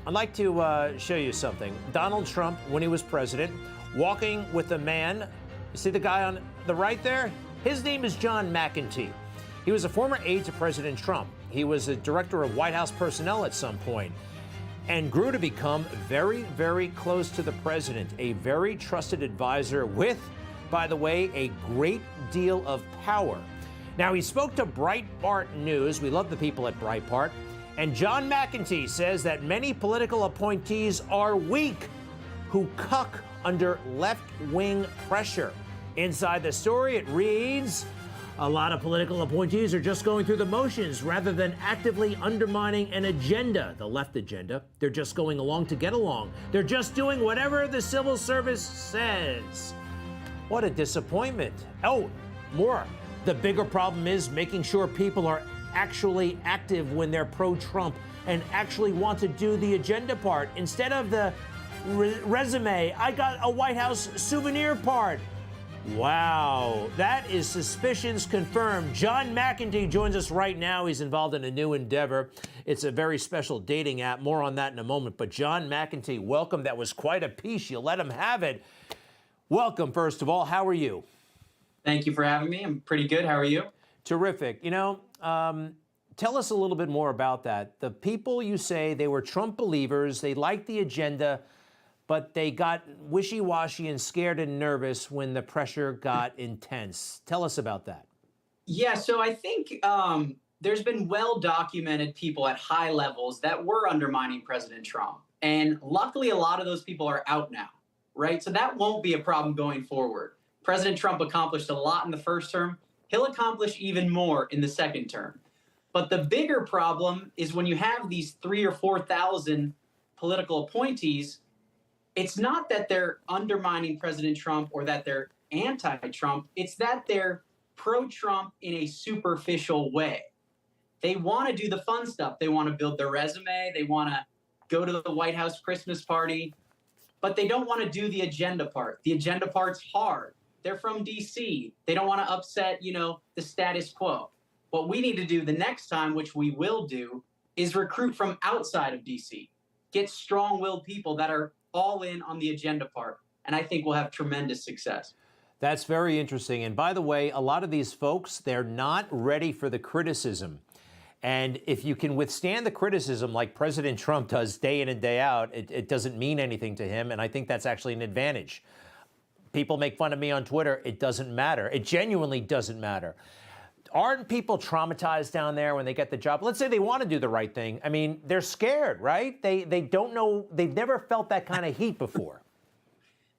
I'd like to show you something. Donald Trump, when he was president, walking with a man. You see the guy on the right there? His name is John McEntee. He was a former aide to President Trump. He was a director of White House personnel at some point and grew to become very, very close to the president, a very trusted advisor with, by the way, a great deal of power. Now, he spoke to Breitbart News. We love the people at Breitbart. And John McEntee says that many political appointees are weak, who cuck under left-wing pressure. Inside the story, it reads, a lot of political appointees are just going through the motions rather than actively undermining an agenda, the left agenda. They're just going along to get along. They're just doing whatever the civil service says. What a disappointment. Oh, more. The bigger problem is making sure people are actually active when they're pro-Trump and actually want to do the agenda part instead of the resume, I got a White House souvenir part. Wow, that is suspicions confirmed. John McEntee joins us right now. He's involved in a new endeavor. It's a very special dating app. More on that in a moment. But John McEntee, welcome. That was quite a piece. You let him have it. Welcome, first of all. How are you? Thank you for having me. I'm pretty good. How are you? Terrific. You know, tell us a little bit more about that. The people, you say, they were Trump believers. They liked the agenda, but they got wishy-washy and scared and nervous when the pressure got intense. Tell us about that. Yeah, so I think there's been well-documented people at high levels that were undermining President Trump. And luckily, a lot of those people are out now, right? So that won't be a problem going forward. President Trump accomplished a lot in the first term. He'll accomplish even more in the second term. But the bigger problem is when you have these 3,000 or 4,000 political appointees, it's not that they're undermining President Trump or that they're anti-Trump. It's that they're pro-Trump in a superficial way. They want to do the fun stuff. They want to build their resume. They want to go to the White House Christmas party. But they don't want to do the agenda part. The agenda part's hard. They're from D.C. They don't want to upset, the status quo. What we need to do the next time, which we will do, is recruit from outside of D.C. Get strong-willed people that are all in on the agenda part. And I think we'll have tremendous success. That's very interesting. And by the way, a lot of these folks, they're not ready for the criticism. And if you can withstand the criticism like President Trump does day in and day out, it doesn't mean anything to him. And I think that's actually an advantage. People make fun of me on Twitter. It doesn't matter. It genuinely doesn't matter. Aren't people traumatized down there when they get the job? Let's say they want to do the right thing. I mean, they're scared, right? They don't know. They've never felt that kind of heat before.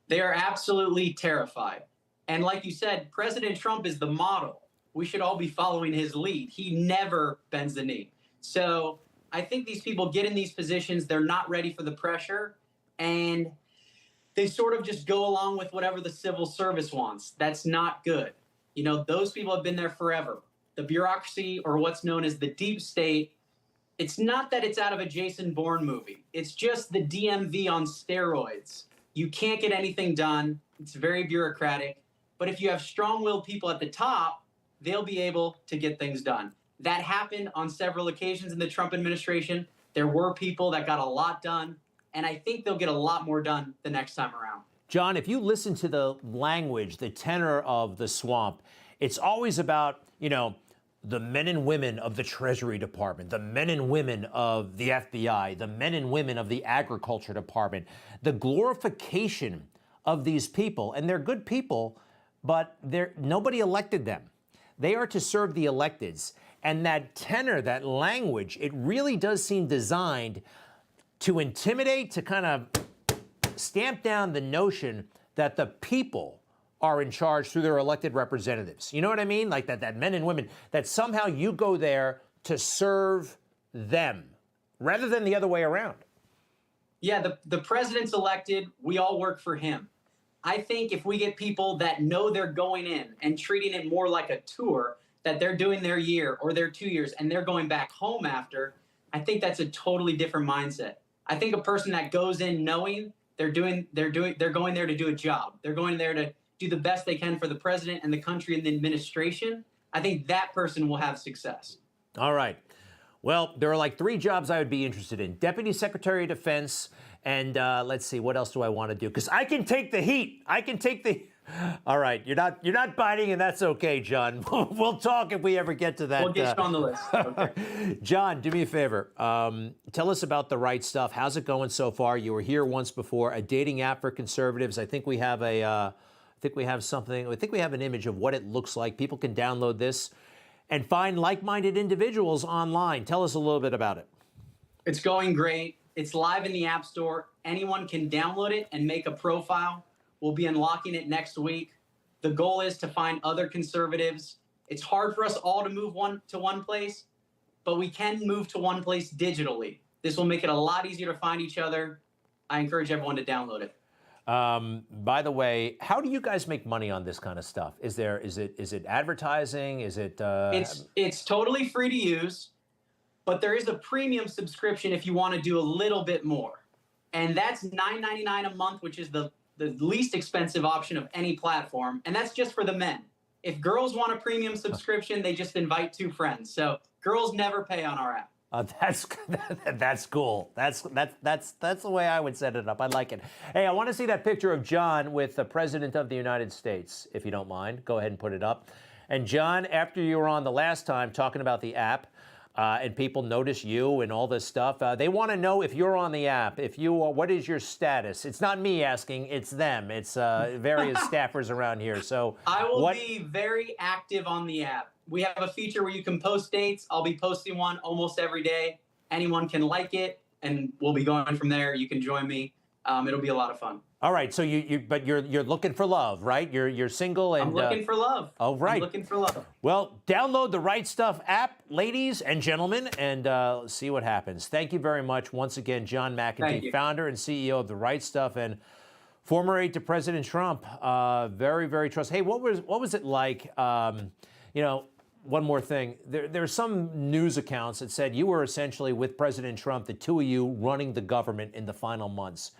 They are absolutely terrified. And like you said, President Trump is the model. We should all be following his lead. He never bends the knee. So I think these people get in these positions. They're not ready for the pressure. And they sort of just go along with whatever the civil service wants. That's not good. Those people have been there forever. The bureaucracy, or what's known as the deep state, it's not that it's out of a Jason Bourne movie. It's just the DMV on steroids. You can't get anything done. It's very bureaucratic. But if you have strong-willed people at the top, they'll be able to get things done. That happened on several occasions in the Trump administration. There were people that got a lot done, and I think they'll get a lot more done the next time around. John, if you listen to the language, the tenor of the swamp, it's always about, the men and women of the Treasury Department, the men and women of the FBI, the men and women of the Agriculture Department, the glorification of these people. And they're good people, but nobody elected them. They are to serve the electeds. And that tenor, that language, it really does seem designed to intimidate, to kind of stamp down the notion that the people are in charge through their elected representatives. You know what I mean? Like that men and women, that somehow you go there to serve them rather than the other way around. Yeah, the president's elected. We all work for him. I think if we get people that know they're going in and treating it more like a tour, that they're doing their year or their 2 years and they're going back home after, I think that's a totally different mindset. I think a person that goes in knowing they're going there to do a job. They're going there to do the best they can for the president and the country and the administration. I think that person will have success. All right. Well, there are like 3 jobs I would be interested in: Deputy Secretary of Defense, and let's see, what else do I want to do? Because I can take the heat. I can take the. All right, you're not biting, and that's okay, John. We'll talk if we ever get to that. We'll get you on the list. Okay. John, do me a favor. Tell us about The Right Stuff. How's it going so far? You were here once before. A dating app for conservatives. I think we have a. I think we have something. I think we have an image of what it looks like. People can download this and find like-minded individuals online. Tell us a little bit about it. It's going great. It's live in the App Store. Anyone can download it and make a profile. We'll be unlocking it next week. The goal is to find other conservatives. It's hard for us all to move to one place, but we can move to one place digitally. This will make it a lot easier to find each other. I encourage everyone to download it. By the way, how do you guys make money on this kind of stuff? Is it advertising? Is it? It's totally free to use, but there is a premium subscription if you want to do a little bit more, and that's $9.99 a month, which is the least expensive option of any platform, and that's just for the men. If girls want a premium subscription, they just invite 2 friends. So girls never pay on our app. That's cool. That's the way I would set it up. I like it. Hey, I want to see that picture of John with the President of the United States, if you don't mind. Go ahead and put it up. And John, after you were on the last time talking about the app, and people notice you and all this stuff, they want to know if you're on the app. If you are, what is your status? It's not me asking, it's them. It's various staffers around here. So I will be very active on the app. We have a feature where you can post dates. I'll be posting one almost every day. Anyone can like it, and we'll be going from there. You can join me. It'll be a lot of fun. All right. So but you're looking for love, right? You're single and I'm looking for love. Oh, right. I'm looking for love. Well, download the Right Stuff app, ladies and gentlemen, and see what happens. Thank you very much once again, John McEntee, founder and CEO of The Right Stuff and former aide to President Trump. Very, very trusted. Hey, what was it like? One more thing. There's some news accounts that said you were essentially with President Trump, the 2 of you running the government in the final months.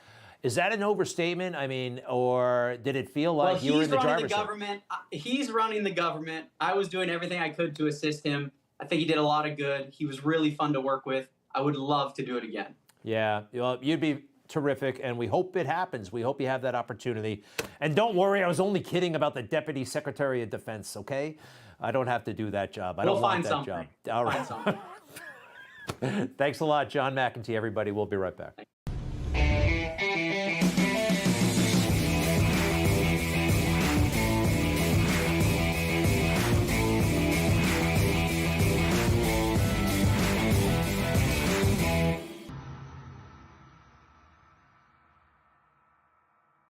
Is that an overstatement? I mean, or did it feel like you were in the driver's seat? He's running the government. I was doing everything I could to assist him. I think he did a lot of good. He was really fun to work with. I would love to do it again. Yeah, well, you'd be terrific, and we hope it happens. We hope you have that opportunity. And don't worry, I was only kidding about the Deputy Secretary of Defense, okay? I don't have to do that job. I don't want that job. All right. Thanks a lot, John McEntee, everybody. We'll be right back.